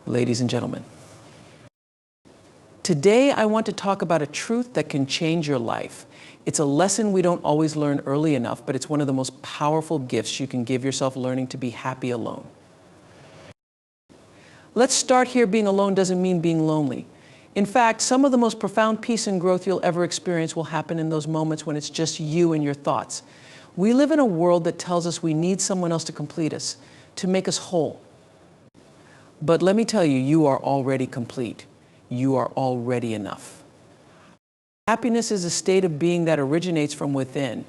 Ladies and gentlemen, today I want to talk about a truth that can change your life. It's a lesson we don't always learn early enough, but it's one of the most powerful gifts you can give yourself, learning to be happy alone. Let's start here. Being alone doesn't mean being lonely. In fact, some of the most profound peace and growth you'll ever experience will happen in those moments when it's just you and your thoughts. We live in a world that tells us we need someone else to complete us, to make us whole. But let me tell you, you are already complete. You are already enough. Happiness is a state of being that originates from within.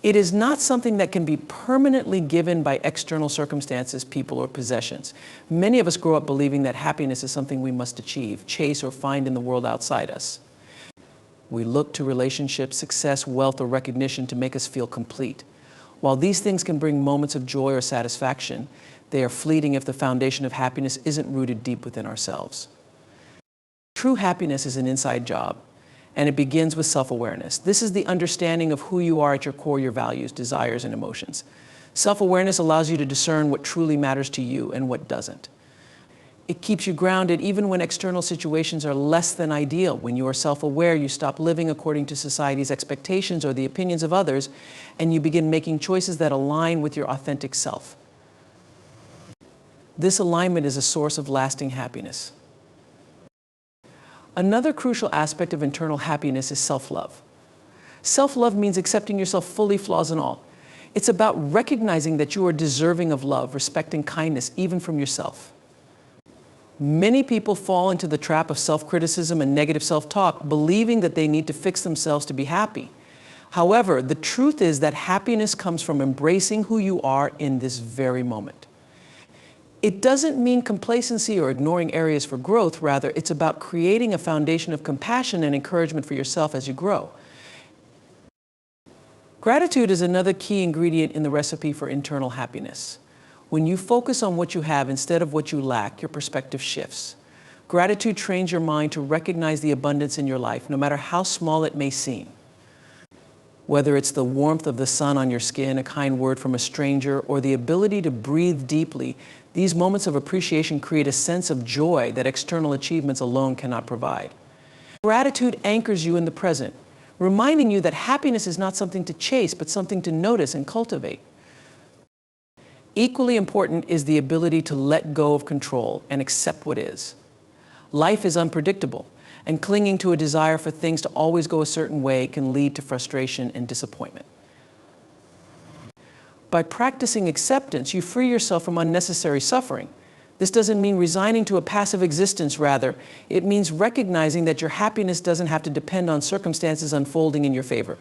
It is not something that can be permanently given by external circumstances, people, or possessions. Many of us grow up believing that happiness is something we must achieve, chase, or find in the world outside us. We look to relationships, success, wealth, or recognition to make us feel complete. While these things can bring moments of joy or satisfaction, they are fleeting if the foundation of happiness isn't rooted deep within ourselves. True happiness is an inside job, and it begins with self-awareness. This is the understanding of who you are at your core, your values, desires, and emotions. Self-awareness allows you to discern what truly matters to you and what doesn't. It keeps you grounded even when external situations are less than ideal. When you are self-aware, you stop living according to society's expectations or the opinions of others, and you begin making choices that align with your authentic self. This alignment is a source of lasting happiness. Another crucial aspect of internal happiness is self-love. Self-love means accepting yourself fully, flaws and all. It's about recognizing that you are deserving of love, respect, and kindness, even from yourself. Many people fall into the trap of self-criticism and negative self-talk, believing that they need to fix themselves to be happy. However, the truth is that happiness comes from embracing who you are in this very moment. It doesn't mean complacency or ignoring areas for growth. Rather, it's about creating a foundation of compassion and encouragement for yourself as you grow. Gratitude is another key ingredient in the recipe for internal happiness. When you focus on what you have instead of what you lack, your perspective shifts. Gratitude trains your mind to recognize the abundance in your life, no matter how small it may seem. Whether it's the warmth of the sun on your skin, a kind word from a stranger, or the ability to breathe deeply, these moments of appreciation create a sense of joy that external achievements alone cannot provide. Gratitude anchors you in the present, reminding you that happiness is not something to chase, but something to notice and cultivate. Equally important is the ability to let go of control and accept what is. Life is unpredictable, and clinging to a desire for things to always go a certain way can lead to frustration and disappointment. By practicing acceptance, you free yourself from unnecessary suffering. This doesn't mean resigning to a passive existence. Rather, it means recognizing that your happiness doesn't have to depend on circumstances unfolding in your favor.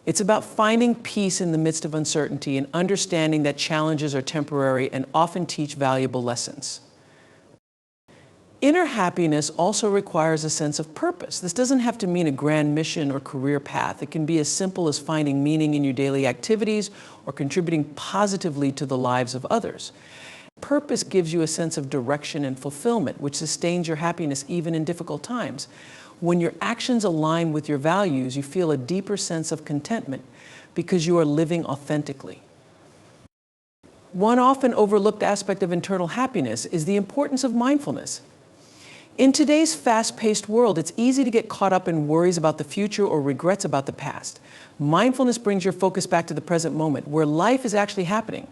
It's about finding peace in the midst of uncertainty and understanding that challenges are temporary and often teach valuable lessons. Inner happiness also requires a sense of purpose. This doesn't have to mean a grand mission or career path. It can be as simple as finding meaning in your daily activities or contributing positively to the lives of others. Purpose gives you a sense of direction and fulfillment, which sustains your happiness even in difficult times. When your actions align with your values, you feel a deeper sense of contentment because you are living authentically. One often overlooked aspect of internal happiness is the importance of mindfulness. In today's fast-paced world, it's easy to get caught up in worries about the future or regrets about the past. Mindfulness brings your focus back to the present moment, where life is actually happening.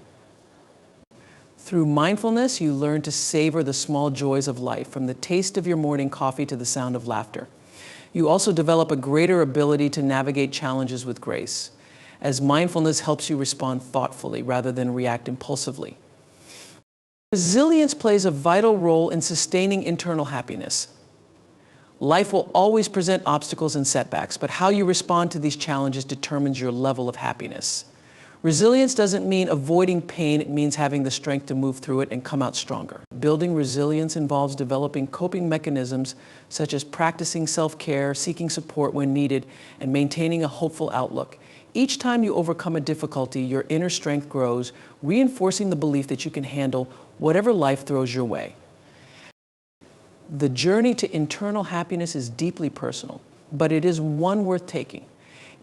Through mindfulness, you learn to savor the small joys of life, from the taste of your morning coffee to the sound of laughter. You also develop a greater ability to navigate challenges with grace, as mindfulness helps you respond thoughtfully rather than react impulsively. Resilience plays a vital role in sustaining internal happiness. Life will always present obstacles and setbacks, but how you respond to these challenges determines your level of happiness. Resilience doesn't mean avoiding pain, it means having the strength to move through it and come out stronger. Building resilience involves developing coping mechanisms such as practicing self-care, seeking support when needed, and maintaining a hopeful outlook. Each time you overcome a difficulty, your inner strength grows, reinforcing the belief that you can handle whatever life throws your way. The journey to internal happiness is deeply personal, but it is one worth taking.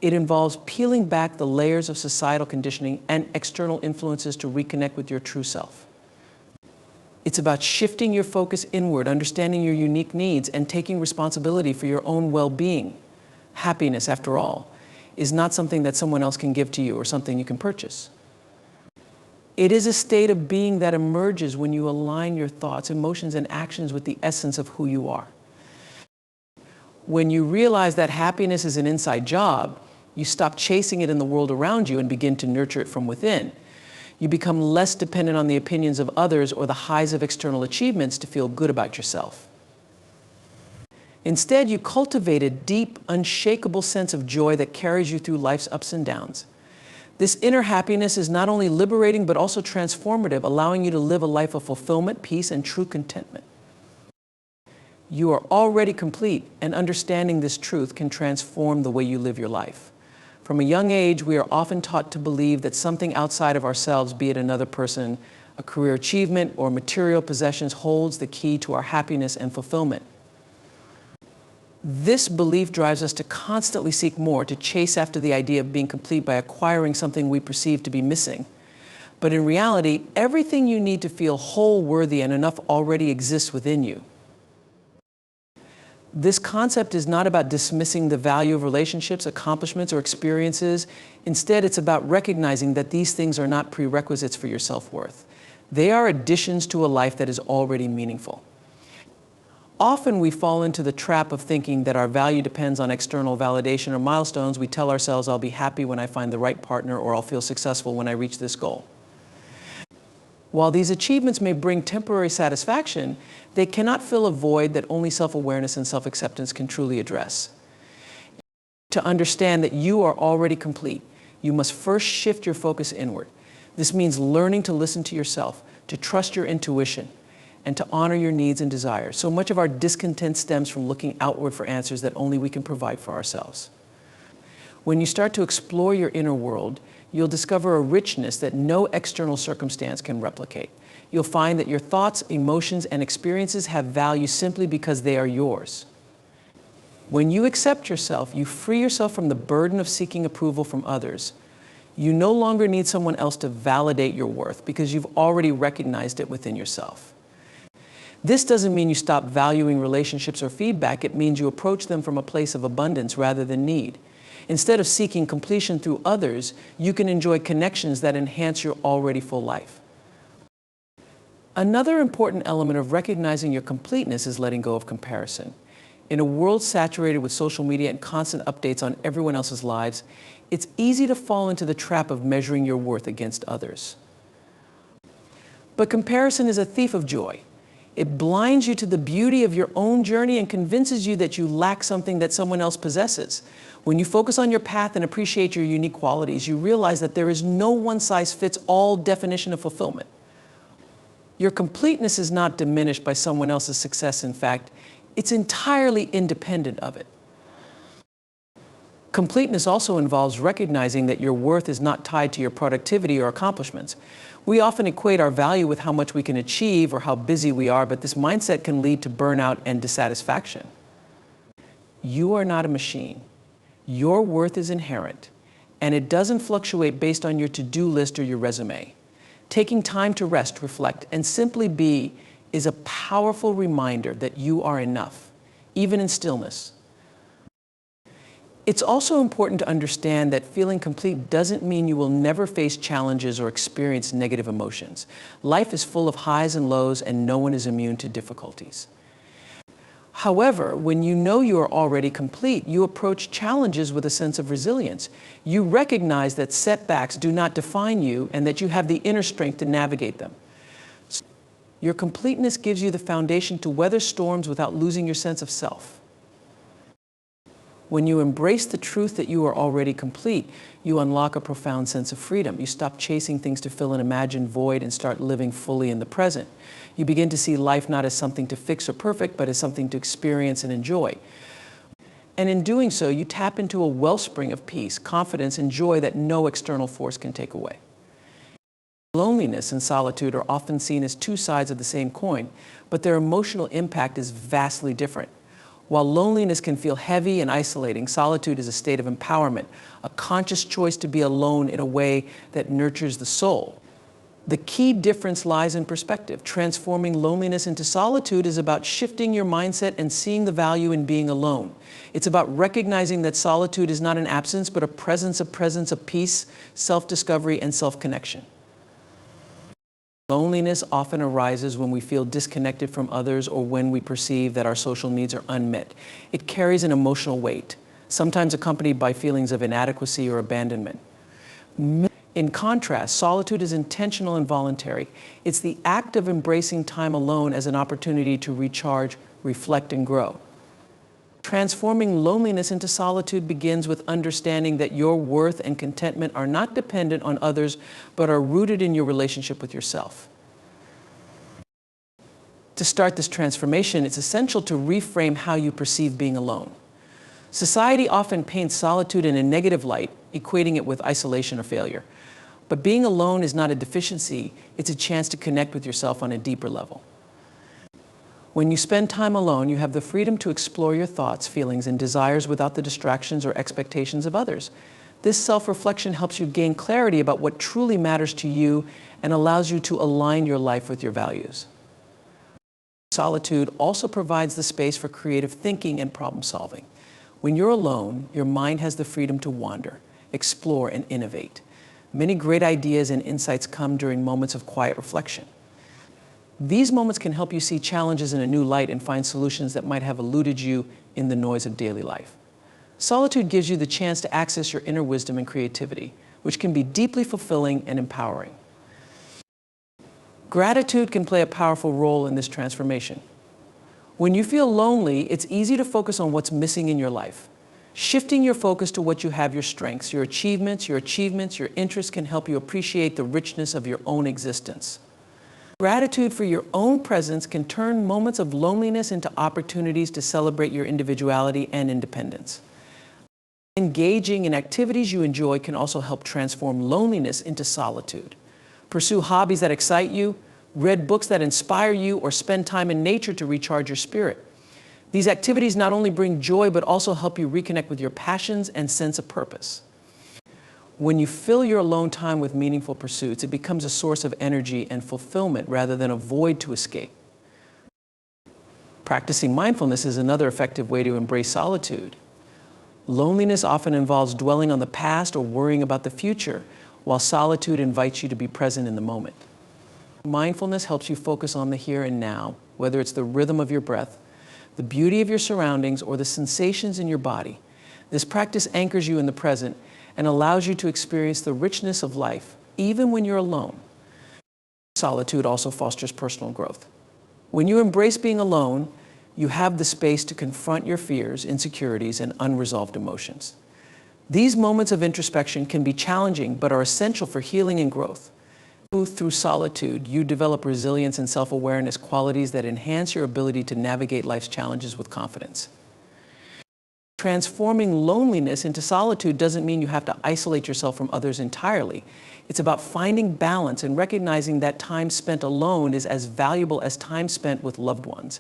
It involves peeling back the layers of societal conditioning and external influences to reconnect with your true self. It's about shifting your focus inward, understanding your unique needs, and taking responsibility for your own well-being. Happiness, after all, is not something that someone else can give to you or something you can purchase. It is a state of being that emerges when you align your thoughts, emotions, and actions with the essence of who you are. When you realize that happiness is an inside job, you stop chasing it in the world around you and begin to nurture it from within. You become less dependent on the opinions of others or the highs of external achievements to feel good about yourself. Instead, you cultivate a deep, unshakable sense of joy that carries you through life's ups and downs. This inner happiness is not only liberating, but also transformative, allowing you to live a life of fulfillment, peace, and true contentment. You are already complete, and understanding this truth can transform the way you live your life. From a young age, we are often taught to believe that something outside of ourselves, be it another person, a career achievement, or material possessions, holds the key to our happiness and fulfillment. This belief drives us to constantly seek more, to chase after the idea of being complete by acquiring something we perceive to be missing. But in reality, everything you need to feel whole, worthy, and enough already exists within you. This concept is not about dismissing the value of relationships, accomplishments, or experiences. Instead, it's about recognizing that these things are not prerequisites for your self-worth. They are additions to a life that is already meaningful. Often we fall into the trap of thinking that our value depends on external validation or milestones. We tell ourselves, I'll be happy when I find the right partner, or I'll feel successful when I reach this goal. While these achievements may bring temporary satisfaction, they cannot fill a void that only self-awareness and self-acceptance can truly address. To understand that you are already complete, you must first shift your focus inward. This means learning to listen to yourself, to trust your intuition, and to honor your needs and desires. So much of our discontent stems from looking outward for answers that only we can provide for ourselves. When you start to explore your inner world, you'll discover a richness that no external circumstance can replicate. You'll find that your thoughts, emotions, and experiences have value simply because they are yours. When you accept yourself, you free yourself from the burden of seeking approval from others. You no longer need someone else to validate your worth because you've already recognized it within yourself. This doesn't mean you stop valuing relationships or feedback. It means you approach them from a place of abundance rather than need. Instead of seeking completion through others, you can enjoy connections that enhance your already full life. Another important element of recognizing your completeness is letting go of comparison. In a world saturated with social media and constant updates on everyone else's lives, it's easy to fall into the trap of measuring your worth against others. But comparison is a thief of joy. It blinds you to the beauty of your own journey and convinces you that you lack something that someone else possesses. When you focus on your path and appreciate your unique qualities, you realize that there is no one-size-fits-all definition of fulfillment. Your completeness is not diminished by someone else's success. In fact, it's entirely independent of it. Completeness also involves recognizing that your worth is not tied to your productivity or accomplishments. We often equate our value with how much we can achieve or how busy we are, but this mindset can lead to burnout and dissatisfaction. You are not a machine. Your worth is inherent, and it doesn't fluctuate based on your to-do list or your resume. Taking time to rest, reflect, and simply be is a powerful reminder that you are enough, even in stillness. It's also important to understand that feeling complete doesn't mean you will never face challenges or experience negative emotions. Life is full of highs and lows, and no one is immune to difficulties. However, when you know you are already complete, you approach challenges with a sense of resilience. You recognize that setbacks do not define you and that you have the inner strength to navigate them. Your completeness gives you the foundation to weather storms without losing your sense of self. When you embrace the truth that you are already complete, you unlock a profound sense of freedom. You stop chasing things to fill an imagined void and start living fully in the present. You begin to see life not as something to fix or perfect, but as something to experience and enjoy. And in doing so, you tap into a wellspring of peace, confidence, and joy that no external force can take away. Loneliness and solitude are often seen as two sides of the same coin, but their emotional impact is vastly different. While loneliness can feel heavy and isolating, solitude is a state of empowerment, a conscious choice to be alone in a way that nurtures the soul. The key difference lies in perspective. Transforming loneliness into solitude is about shifting your mindset and seeing the value in being alone. It's about recognizing that solitude is not an absence, but a presence of peace, self-discovery, and self-connection. Loneliness often arises when we feel disconnected from others or when we perceive that our social needs are unmet. It carries an emotional weight, sometimes accompanied by feelings of inadequacy or abandonment. In contrast, solitude is intentional and voluntary. It's the act of embracing time alone as an opportunity to recharge, reflect, and grow. Transforming loneliness into solitude begins with understanding that your worth and contentment are not dependent on others, but are rooted in your relationship with yourself. To start this transformation, it's essential to reframe how you perceive being alone. Society often paints solitude in a negative light, equating it with isolation or failure. But being alone is not a deficiency, it's a chance to connect with yourself on a deeper level. When you spend time alone, you have the freedom to explore your thoughts, feelings, and desires without the distractions or expectations of others. This self-reflection helps you gain clarity about what truly matters to you and allows you to align your life with your values. Solitude also provides the space for creative thinking and problem solving. When you're alone, your mind has the freedom to wander, explore, and innovate. Many great ideas and insights come during moments of quiet reflection. These moments can help you see challenges in a new light and find solutions that might have eluded you in the noise of daily life. Solitude gives you the chance to access your inner wisdom and creativity, which can be deeply fulfilling and empowering. Gratitude can play a powerful role in this transformation. When you feel lonely, it's easy to focus on what's missing in your life. Shifting your focus to what you have, your strengths, your achievements, your interests can help you appreciate the richness of your own existence. Gratitude for your own presence can turn moments of loneliness into opportunities to celebrate your individuality and independence. Engaging in activities you enjoy can also help transform loneliness into solitude. Pursue hobbies that excite you, read books that inspire you, or spend time in nature to recharge your spirit. These activities not only bring joy, but also help you reconnect with your passions and sense of purpose. When you fill your alone time with meaningful pursuits, it becomes a source of energy and fulfillment rather than a void to escape. Practicing mindfulness is another effective way to embrace solitude. Loneliness often involves dwelling on the past or worrying about the future, while solitude invites you to be present in the moment. Mindfulness helps you focus on the here and now, whether it's the rhythm of your breath, the beauty of your surroundings, or the sensations in your body. This practice anchors you in the present and allows you to experience the richness of life, even when you're alone. Solitude also fosters personal growth. When you embrace being alone, you have the space to confront your fears, insecurities, and unresolved emotions. These moments of introspection can be challenging, but are essential for healing and growth. Through solitude, you develop resilience and self-awareness, qualities that enhance your ability to navigate life's challenges with confidence. Transforming loneliness into solitude doesn't mean you have to isolate yourself from others entirely. It's about finding balance and recognizing that time spent alone is as valuable as time spent with loved ones.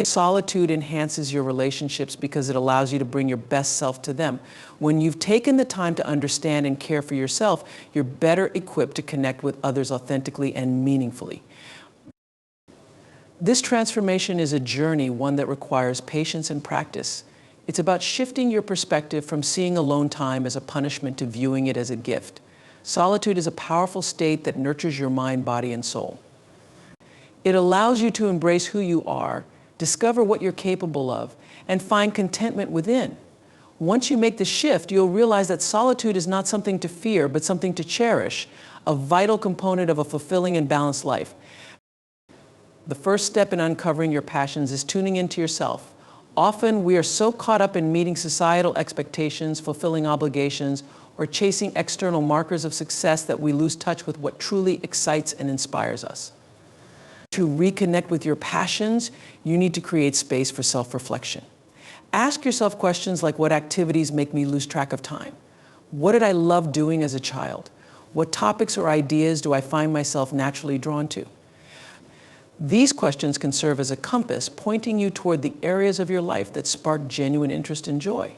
Solitude enhances your relationships because it allows you to bring your best self to them. When you've taken the time to understand and care for yourself, you're better equipped to connect with others authentically and meaningfully. This transformation is a journey, one that requires patience and practice. It's about shifting your perspective from seeing alone time as a punishment to viewing it as a gift. Solitude is a powerful state that nurtures your mind, body, and soul. It allows you to embrace who you are, discover what you're capable of, and find contentment within. Once you make the shift, you'll realize that solitude is not something to fear, but something to cherish, a vital component of a fulfilling and balanced life. The first step in uncovering your passions is tuning into yourself. Often, we are so caught up in meeting societal expectations, fulfilling obligations, or chasing external markers of success that we lose touch with what truly excites and inspires us. To reconnect with your passions, you need to create space for self-reflection. Ask yourself questions like, what activities make me lose track of time? What did I love doing as a child? What topics or ideas do I find myself naturally drawn to? These questions can serve as a compass, pointing you toward the areas of your life that spark genuine interest and joy.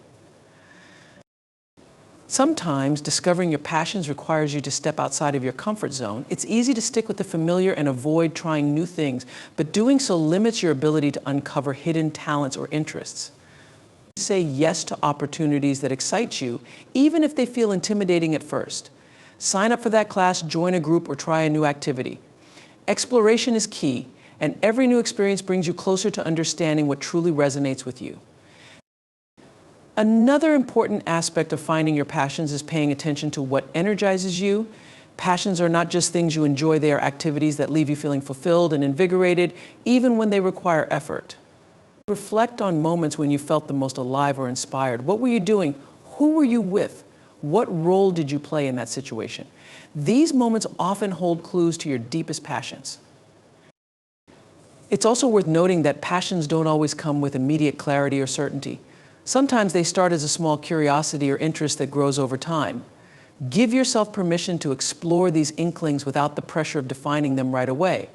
Sometimes discovering your passions requires you to step outside of your comfort zone. It's easy to stick with the familiar and avoid trying new things, but doing so limits your ability to uncover hidden talents or interests. Say yes to opportunities that excite you, even if they feel intimidating at first. Sign up for that class, join a group, or try a new activity. Exploration is key, and every new experience brings you closer to understanding what truly resonates with you. Another important aspect of finding your passions is paying attention to what energizes you. Passions are not just things you enjoy, they are activities that leave you feeling fulfilled and invigorated, even when they require effort. Reflect on moments when you felt the most alive or inspired. What were you doing? Who were you with? What role did you play in that situation? These moments often hold clues to your deepest passions. It's also worth noting that passions don't always come with immediate clarity or certainty. Sometimes they start as a small curiosity or interest that grows over time. Give yourself permission to explore these inklings without the pressure of defining them right away.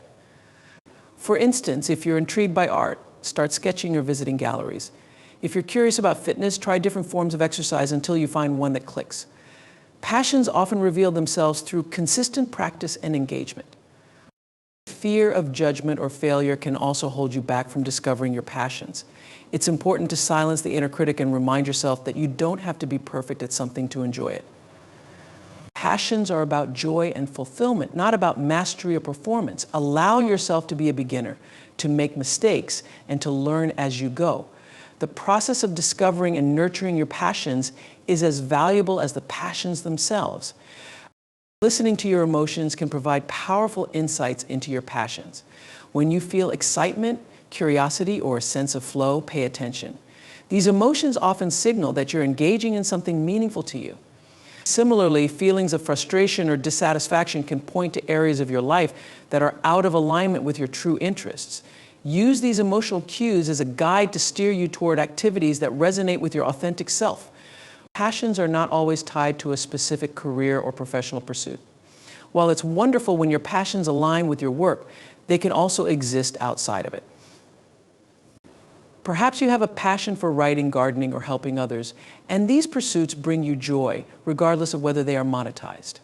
For instance, if you're intrigued by art, start sketching or visiting galleries. If you're curious about fitness, try different forms of exercise until you find one that clicks. Passions often reveal themselves through consistent practice and engagement. Fear of judgment or failure can also hold you back from discovering your passions. It's important to silence the inner critic and remind yourself that you don't have to be perfect at something to enjoy it. Passions are about joy and fulfillment, not about mastery or performance. Allow yourself to be a beginner, to make mistakes, and to learn as you go. The process of discovering and nurturing your passions is as valuable as the passions themselves. Listening to your emotions can provide powerful insights into your passions. When you feel excitement, curiosity, or a sense of flow, pay attention. These emotions often signal that you're engaging in something meaningful to you. Similarly, feelings of frustration or dissatisfaction can point to areas of your life that are out of alignment with your true interests. Use these emotional cues as a guide to steer you toward activities that resonate with your authentic self. Passions are not always tied to a specific career or professional pursuit. While it's wonderful when your passions align with your work, they can also exist outside of it. Perhaps you have a passion for writing, gardening, or helping others, and these pursuits bring you joy, regardless of whether they are monetized.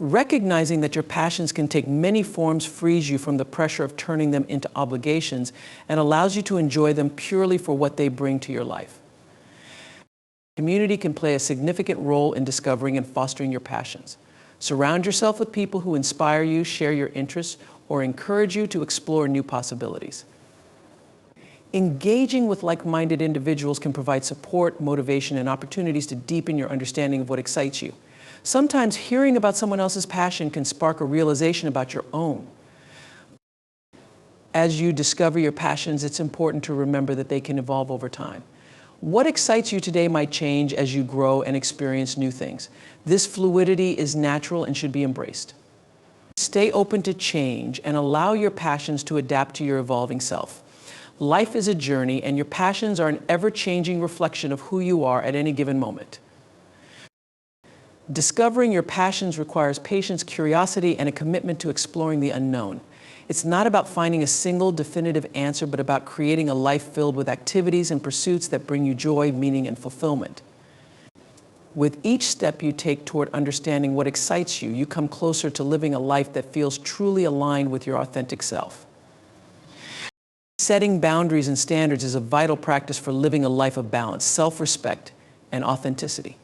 Recognizing that your passions can take many forms frees you from the pressure of turning them into obligations and allows you to enjoy them purely for what they bring to your life. Community can play a significant role in discovering and fostering your passions. Surround yourself with people who inspire you, share your interests, or encourage you to explore new possibilities. Engaging with like-minded individuals can provide support, motivation, and opportunities to deepen your understanding of what excites you. Sometimes hearing about someone else's passion can spark a realization about your own. As you discover your passions, it's important to remember that they can evolve over time. What excites you today might change as you grow and experience new things. This fluidity is natural and should be embraced. Stay open to change and allow your passions to adapt to your evolving self. Life is a journey, and your passions are an ever-changing reflection of who you are at any given moment. Discovering your passions requires patience, curiosity, and a commitment to exploring the unknown. It's not about finding a single definitive answer, but about creating a life filled with activities and pursuits that bring you joy, meaning, and fulfillment. With each step you take toward understanding what excites you, you come closer to living a life that feels truly aligned with your authentic self. Setting boundaries and standards is a vital practice for living a life of balance, self-respect, and authenticity.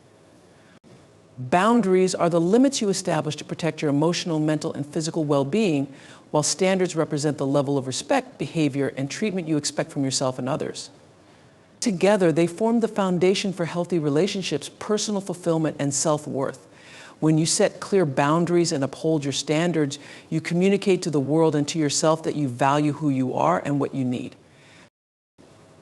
Boundaries are the limits you establish to protect your emotional, mental, and physical well-being, while standards represent the level of respect, behavior, and treatment you expect from yourself and others. Together, they form the foundation for healthy relationships, personal fulfillment, and self-worth. When you set clear boundaries and uphold your standards, you communicate to the world and to yourself that you value who you are and what you need.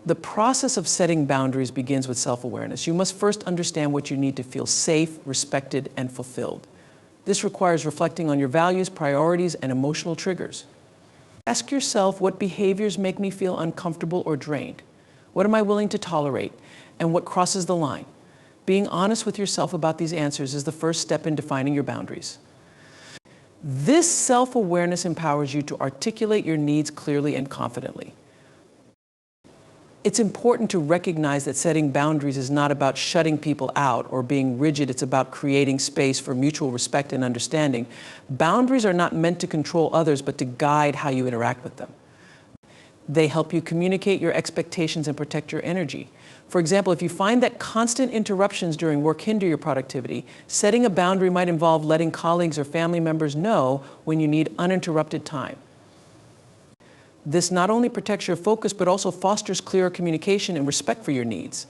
The process of setting boundaries begins with self-awareness. You must first understand what you need to feel safe, respected, and fulfilled. This requires reflecting on your values, priorities, and emotional triggers. Ask yourself, what behaviors make me feel uncomfortable or drained? What am I willing to tolerate? And what crosses the line? Being honest with yourself about these answers is the first step in defining your boundaries. This self-awareness empowers you to articulate your needs clearly and confidently. It's important to recognize that setting boundaries is not about shutting people out or being rigid. It's about creating space for mutual respect and understanding. Boundaries are not meant to control others, but to guide how you interact with them. They help you communicate your expectations and protect your energy. For example, if you find that constant interruptions during work hinder your productivity, setting a boundary might involve letting colleagues or family members know when you need uninterrupted time. This not only protects your focus, but also fosters clearer communication and respect for your needs.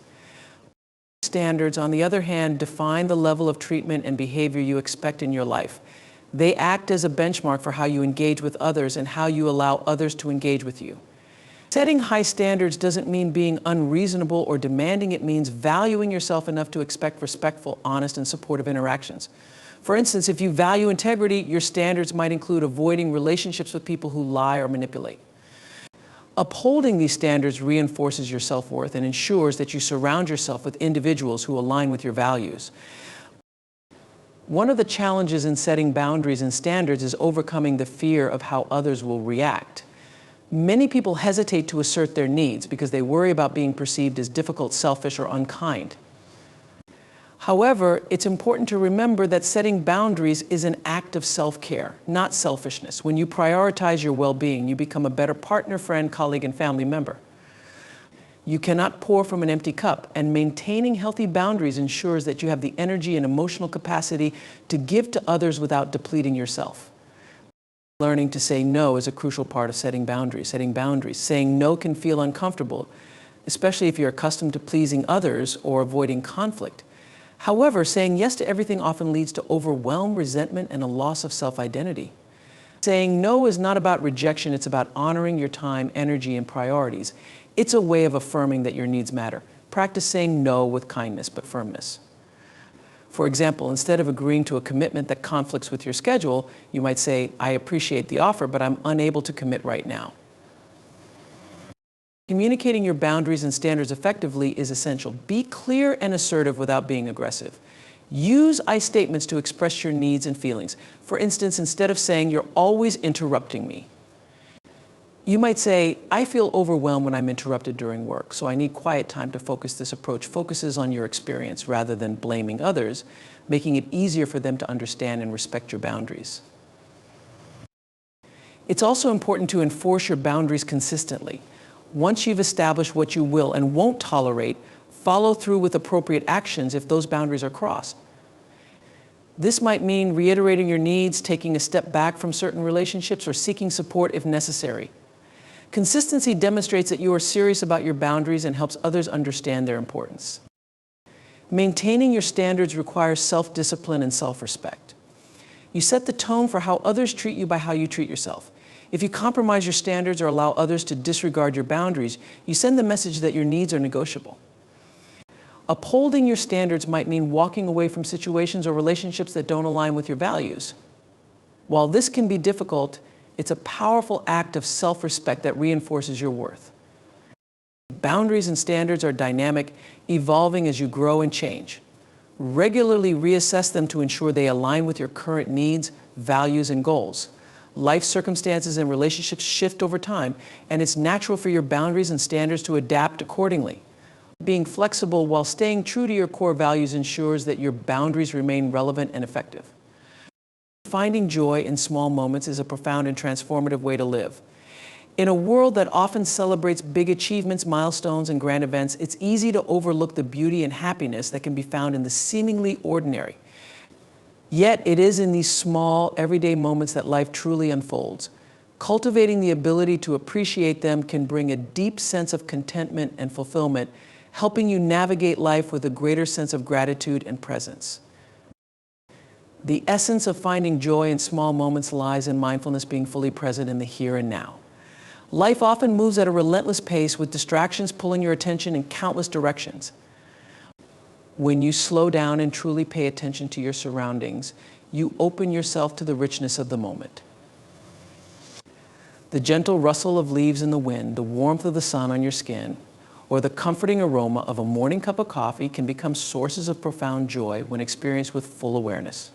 Standards, on the other hand, define the level of treatment and behavior you expect in your life. They act as a benchmark for how you engage with others and how you allow others to engage with you. Setting high standards doesn't mean being unreasonable or demanding. It means valuing yourself enough to expect respectful, honest, and supportive interactions. For instance, if you value integrity, your standards might include avoiding relationships with people who lie or manipulate. Upholding these standards reinforces your self-worth and ensures that you surround yourself with individuals who align with your values. One of the challenges in setting boundaries and standards is overcoming the fear of how others will react. Many people hesitate to assert their needs because they worry about being perceived as difficult, selfish, or unkind. However, it's important to remember that setting boundaries is an act of self-care, not selfishness. When you prioritize your well-being, you become a better partner, friend, colleague, and family member. You cannot pour from an empty cup, and maintaining healthy boundaries ensures that you have the energy and emotional capacity to give to others without depleting yourself. Learning to say no is a crucial part of setting boundaries. Saying no can feel uncomfortable, especially if you're accustomed to pleasing others or avoiding conflict. However, saying yes to everything often leads to overwhelm, resentment, and a loss of self-identity. Saying no is not about rejection, it's about honoring your time, energy, and priorities. It's a way of affirming that your needs matter. Practice saying no with kindness but firmness. For example, instead of agreeing to a commitment that conflicts with your schedule, you might say, "I appreciate the offer, but I'm unable to commit right now." Communicating your boundaries and standards effectively is essential. Be clear and assertive without being aggressive. Use I statements to express your needs and feelings. For instance, instead of saying, "You're always interrupting me," you might say, "I feel overwhelmed when I'm interrupted during work, so I need quiet time to focus." This approach focuses on your experience rather than blaming others, making it easier for them to understand and respect your boundaries. It's also important to enforce your boundaries consistently. Once you've established what you will and won't tolerate, follow through with appropriate actions if those boundaries are crossed. This might mean reiterating your needs, taking a step back from certain relationships, or seeking support if necessary. Consistency demonstrates that you are serious about your boundaries and helps others understand their importance. Maintaining your standards requires self-discipline and self-respect. You set the tone for how others treat you by how you treat yourself. If you compromise your standards or allow others to disregard your boundaries, you send the message that your needs are negotiable. Upholding your standards might mean walking away from situations or relationships that don't align with your values. While this can be difficult, it's a powerful act of self-respect that reinforces your worth. Boundaries and standards are dynamic, evolving as you grow and change. Regularly reassess them to ensure they align with your current needs, values, and goals. Life circumstances and relationships shift over time, and it's natural for your boundaries and standards to adapt accordingly. Being flexible while staying true to your core values ensures that your boundaries remain relevant and effective. Finding joy in small moments is a profound and transformative way to live. In a world that often celebrates big achievements, milestones, and grand events, it's easy to overlook the beauty and happiness that can be found in the seemingly ordinary. Yet it is in these small, everyday moments that life truly unfolds. Cultivating the ability to appreciate them can bring a deep sense of contentment and fulfillment, helping you navigate life with a greater sense of gratitude and presence. The essence of finding joy in small moments lies in mindfulness, being fully present in the here and now. Life often moves at a relentless pace with distractions pulling your attention in countless directions. When you slow down and truly pay attention to your surroundings, you open yourself to the richness of the moment. The gentle rustle of leaves in the wind, the warmth of the sun on your skin, or the comforting aroma of a morning cup of coffee can become sources of profound joy when experienced with full awareness.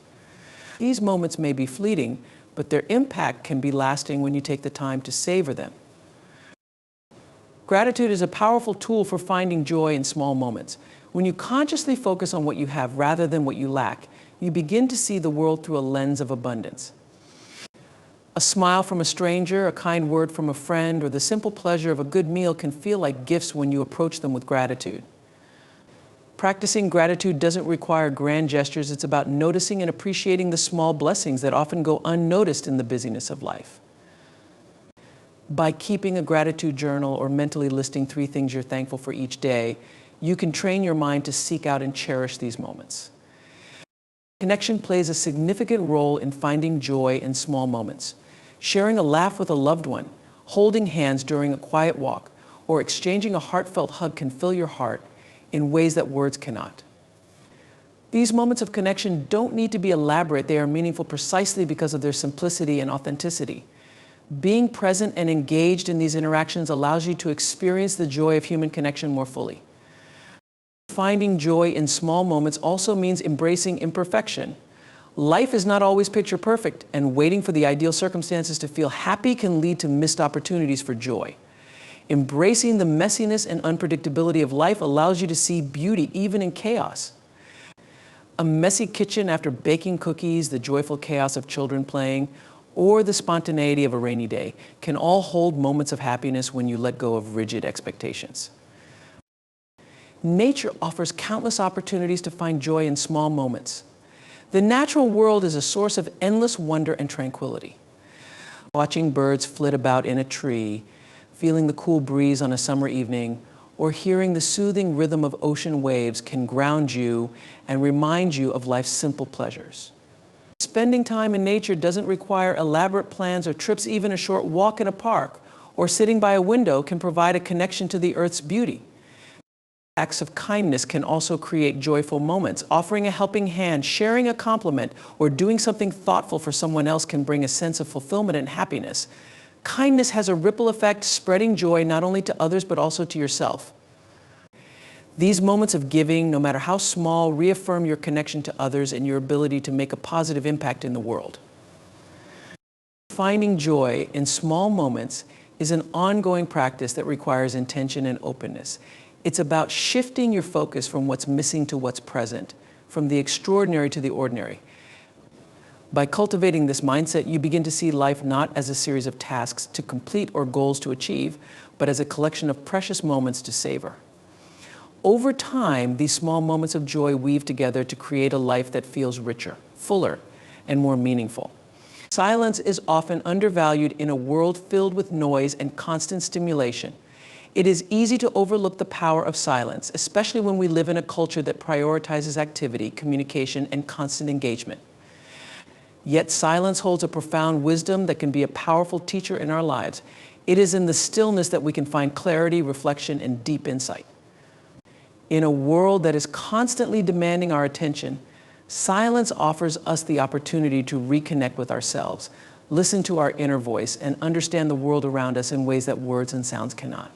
These moments may be fleeting, but their impact can be lasting when you take the time to savor them. Gratitude is a powerful tool for finding joy in small moments. When you consciously focus on what you have rather than what you lack, you begin to see the world through a lens of abundance. A smile from a stranger, a kind word from a friend, or the simple pleasure of a good meal can feel like gifts when you approach them with gratitude. Practicing gratitude doesn't require grand gestures. It's about noticing and appreciating the small blessings that often go unnoticed in the busyness of life. By keeping a gratitude journal or mentally listing 3 things you're thankful for each day, you can train your mind to seek out and cherish these moments. Connection plays a significant role in finding joy in small moments. Sharing a laugh with a loved one, holding hands during a quiet walk, or exchanging a heartfelt hug can fill your heart in ways that words cannot. These moments of connection don't need to be elaborate. They are meaningful precisely because of their simplicity and authenticity. Being present and engaged in these interactions allows you to experience the joy of human connection more fully. Finding joy in small moments also means embracing imperfection. Life is not always picture perfect, and waiting for the ideal circumstances to feel happy can lead to missed opportunities for joy. Embracing the messiness and unpredictability of life allows you to see beauty even in chaos. A messy kitchen after baking cookies, the joyful chaos of children playing, or the spontaneity of a rainy day can all hold moments of happiness when you let go of rigid expectations. Nature offers countless opportunities to find joy in small moments. The natural world is a source of endless wonder and tranquility. Watching birds flit about in a tree, feeling the cool breeze on a summer evening, or hearing the soothing rhythm of ocean waves can ground you and remind you of life's simple pleasures. Spending time in nature doesn't require elaborate plans or trips. Even a short walk in a park or sitting by a window can provide a connection to the earth's beauty. Acts of kindness can also create joyful moments. Offering a helping hand, sharing a compliment, or doing something thoughtful for someone else can bring a sense of fulfillment and happiness. Kindness has a ripple effect, spreading joy not only to others but also to yourself. These moments of giving, no matter how small, reaffirm your connection to others and your ability to make a positive impact in the world. Finding joy in small moments is an ongoing practice that requires intention and openness. It's about shifting your focus from what's missing to what's present, from the extraordinary to the ordinary. By cultivating this mindset, you begin to see life not as a series of tasks to complete or goals to achieve, but as a collection of precious moments to savor. Over time, these small moments of joy weave together to create a life that feels richer, fuller, and more meaningful. Silence is often undervalued in a world filled with noise and constant stimulation. It is easy to overlook the power of silence, especially when we live in a culture that prioritizes activity, communication, and constant engagement. Yet silence holds a profound wisdom that can be a powerful teacher in our lives. It is in the stillness that we can find clarity, reflection, and deep insight. In a world that is constantly demanding our attention, silence offers us the opportunity to reconnect with ourselves, listen to our inner voice, and understand the world around us in ways that words and sounds cannot.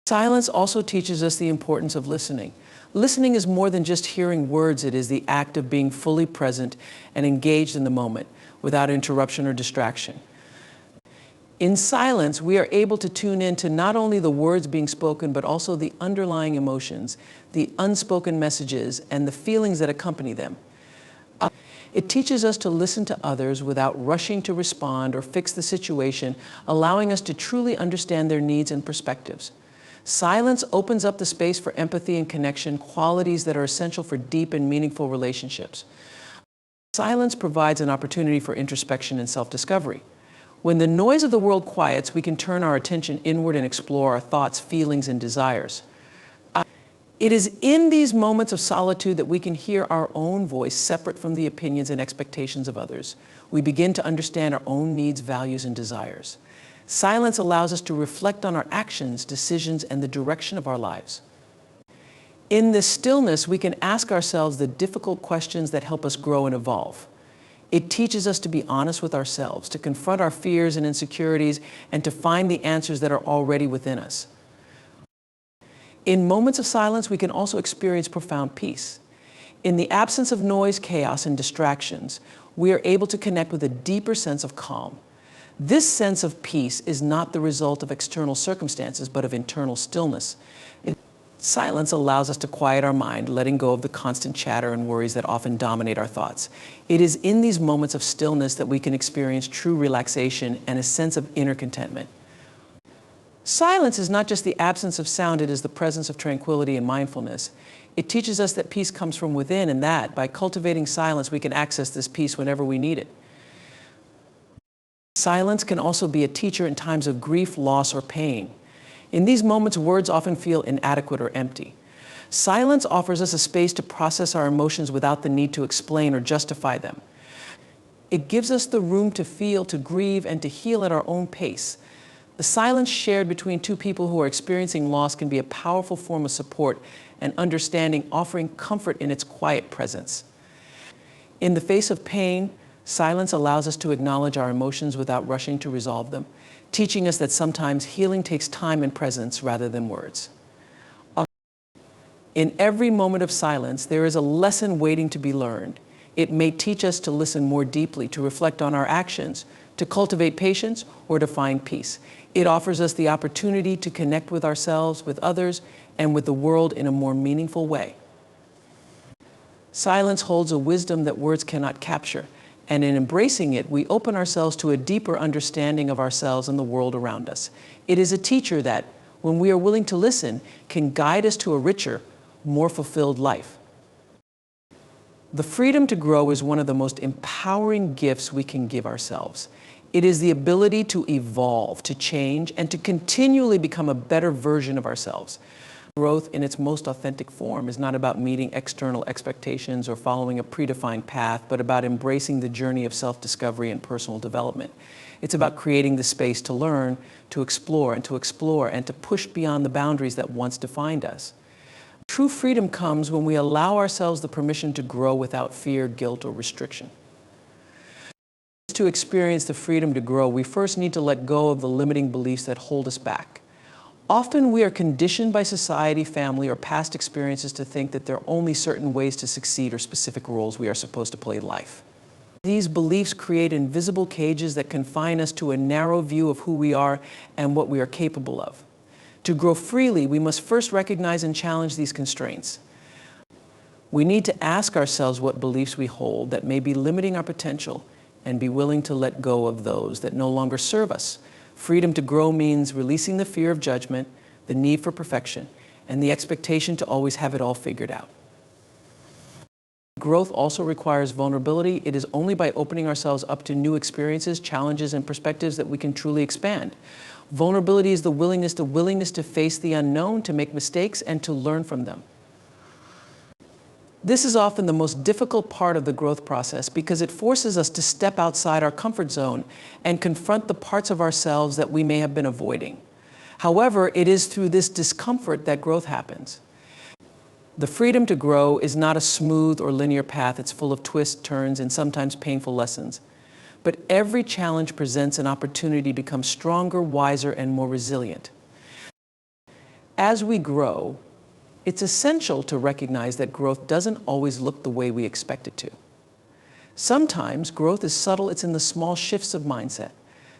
Silence also teaches us the importance of listening. Listening is more than just hearing words. It is the act of being fully present and engaged in the moment without interruption or distraction. In silence, we are able to tune in to not only the words being spoken, but also the underlying emotions, the unspoken messages, and the feelings that accompany them. It teaches us to listen to others without rushing to respond or fix the situation, allowing us to truly understand their needs and perspectives. Silence opens up the space for empathy and connection, qualities that are essential for deep and meaningful relationships. Silence provides an opportunity for introspection and self-discovery. When the noise of the world quiets, we can turn our attention inward and explore our thoughts, feelings, and desires. It is in these moments of solitude that we can hear our own voice separate from the opinions and expectations of others. We begin to understand our own needs, values, and desires. Silence allows us to reflect on our actions, decisions, and the direction of our lives. In this stillness, we can ask ourselves the difficult questions that help us grow and evolve. It teaches us to be honest with ourselves, to confront our fears and insecurities, and to find the answers that are already within us. In moments of silence, we can also experience profound peace. In the absence of noise, chaos, and distractions, we are able to connect with a deeper sense of calm. This sense of peace is not the result of external circumstances, but of internal stillness. Silence allows us to quiet our mind, letting go of the constant chatter and worries that often dominate our thoughts. It is in these moments of stillness that we can experience true relaxation and a sense of inner contentment. Silence is not just the absence of sound, it is the presence of tranquility and mindfulness. It teaches us that peace comes from within, and that by cultivating silence, we can access this peace whenever we need it. Silence can also be a teacher in times of grief, loss, or pain. In these moments, words often feel inadequate or empty. Silence offers us a space to process our emotions without the need to explain or justify them. It gives us the room to feel, to grieve, and to heal at our own pace. The silence shared between two people who are experiencing loss can be a powerful form of support and understanding, offering comfort in its quiet presence. In the face of pain, silence allows us to acknowledge our emotions without rushing to resolve them, teaching us that sometimes healing takes time and presence rather than words. In every moment of silence, there is a lesson waiting to be learned. It may teach us to listen more deeply, to reflect on our actions, to cultivate patience, or to find peace. It offers us the opportunity to connect with ourselves, with others, and with the world in a more meaningful way. Silence holds a wisdom that words cannot capture, and in embracing it, we open ourselves to a deeper understanding of ourselves and the world around us. It is a teacher that, when we are willing to listen, can guide us to a richer, more fulfilled life. The freedom to grow is one of the most empowering gifts we can give ourselves. It is the ability to evolve, to change, and to continually become a better version of ourselves. Growth in its most authentic form is not about meeting external expectations or following a predefined path, but about embracing the journey of self-discovery and personal development. It's about creating the space to learn, to explore, and to push beyond the boundaries that once defined us. True freedom comes when we allow ourselves the permission to grow without fear, guilt, or restriction. To experience the freedom to grow, we first need to let go of the limiting beliefs that hold us back. Often we are conditioned by society, family, or past experiences to think that there are only certain ways to succeed or specific roles we are supposed to play in life. These beliefs create invisible cages that confine us to a narrow view of who we are and what we are capable of. To grow freely, we must first recognize and challenge these constraints. We need to ask ourselves what beliefs we hold that may be limiting our potential and be willing to let go of those that no longer serve us. Freedom to grow means releasing the fear of judgment, the need for perfection, and the expectation to always have it all figured out. Growth also requires vulnerability. It is only by opening ourselves up to new experiences, challenges, and perspectives that we can truly expand. Vulnerability is the willingness to face the unknown, to make mistakes, and to learn from them. This is often the most difficult part of the growth process because it forces us to step outside our comfort zone and confront the parts of ourselves that we may have been avoiding. However, it is through this discomfort that growth happens. The freedom to grow is not a smooth or linear path. It's full of twists, turns, and sometimes painful lessons. But every challenge presents an opportunity to become stronger, wiser, and more resilient. As we grow, it's essential to recognize that growth doesn't always look the way we expect it to. Sometimes growth is subtle. It's in the small shifts of mindset,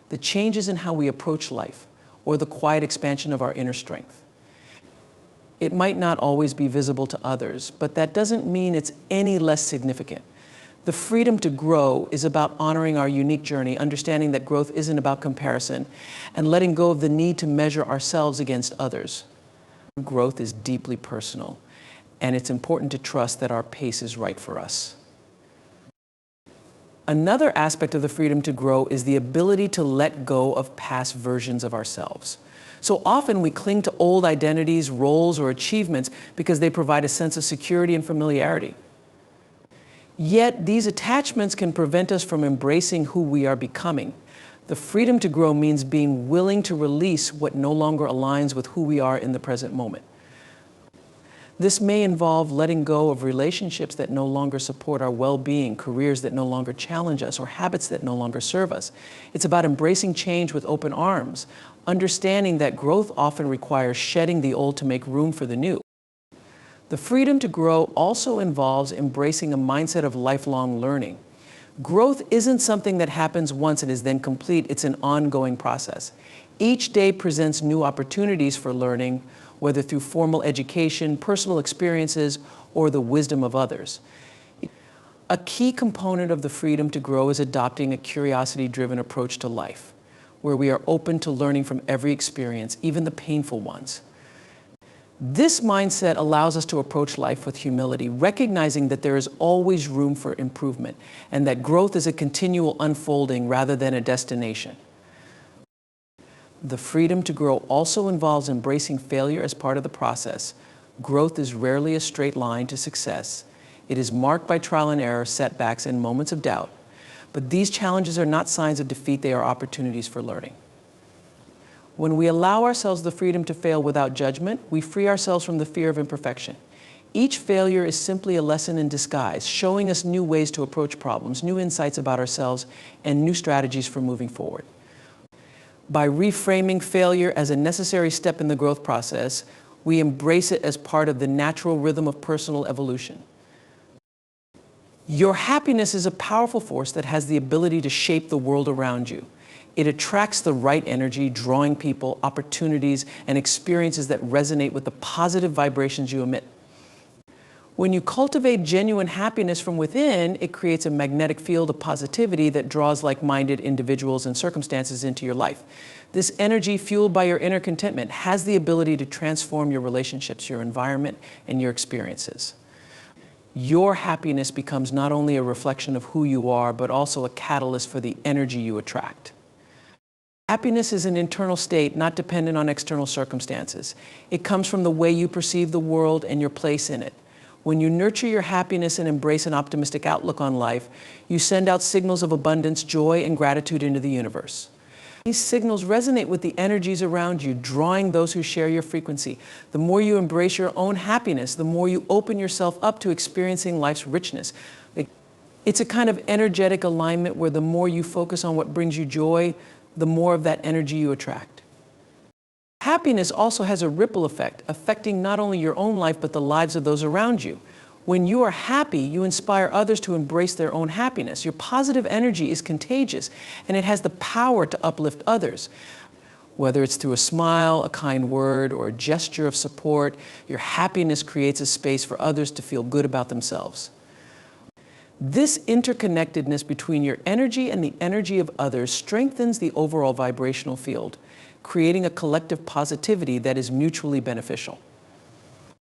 the changes in how we approach life, or the quiet expansion of our inner strength. It might not always be visible to others, but that doesn't mean it's any less significant. The freedom to grow is about honoring our unique journey, understanding that growth isn't about comparison, and letting go of the need to measure ourselves against others. Growth is deeply personal, and it's important to trust that our pace is right for us. Another aspect of the freedom to grow is the ability to let go of past versions of ourselves. So often we cling to old identities, roles, or achievements because they provide a sense of security and familiarity. Yet these attachments can prevent us from embracing who we are becoming. The freedom to grow means being willing to release what no longer aligns with who we are in the present moment. This may involve letting go of relationships that no longer support our well-being, careers that no longer challenge us, or habits that no longer serve us. It's about embracing change with open arms, understanding that growth often requires shedding the old to make room for the new. The freedom to grow also involves embracing a mindset of lifelong learning. Growth isn't something that happens once and is then complete. It's an ongoing process. Each day presents new opportunities for learning, whether through formal education, personal experiences, or the wisdom of others. A key component of the freedom to grow is adopting a curiosity-driven approach to life, where we are open to learning from every experience, even the painful ones. This mindset allows us to approach life with humility, recognizing that there is always room for improvement and that growth is a continual unfolding rather than a destination. The freedom to grow also involves embracing failure as part of the process. Growth is rarely a straight line to success. It is marked by trial and error, setbacks, and moments of doubt. But these challenges are not signs of defeat, they are opportunities for learning. When we allow ourselves the freedom to fail without judgment, we free ourselves from the fear of imperfection. Each failure is simply a lesson in disguise, showing us new ways to approach problems, new insights about ourselves, and new strategies for moving forward. By reframing failure as a necessary step in the growth process, we embrace it as part of the natural rhythm of personal evolution. Your happiness is a powerful force that has the ability to shape the world around you. It attracts the right energy, drawing people, opportunities, and experiences that resonate with the positive vibrations you emit. When you cultivate genuine happiness from within, it creates a magnetic field of positivity that draws like-minded individuals and circumstances into your life. This energy, fueled by your inner contentment, has the ability to transform your relationships, your environment, and your experiences. Your happiness becomes not only a reflection of who you are, but also a catalyst for the energy you attract. Happiness is an internal state, not dependent on external circumstances. It comes from the way you perceive the world and your place in it. When you nurture your happiness and embrace an optimistic outlook on life, you send out signals of abundance, joy, and gratitude into the universe. These signals resonate with the energies around you, drawing those who share your frequency. The more you embrace your own happiness, the more you open yourself up to experiencing life's richness. It's a kind of energetic alignment where the more you focus on what brings you joy, the more of that energy you attract. Happiness also has a ripple effect, affecting not only your own life, but the lives of those around you. When you are happy, you inspire others to embrace their own happiness. Your positive energy is contagious, and it has the power to uplift others. Whether it's through a smile, a kind word, or a gesture of support, your happiness creates a space for others to feel good about themselves. This interconnectedness between your energy and the energy of others strengthens the overall vibrational field, creating a collective positivity that is mutually beneficial.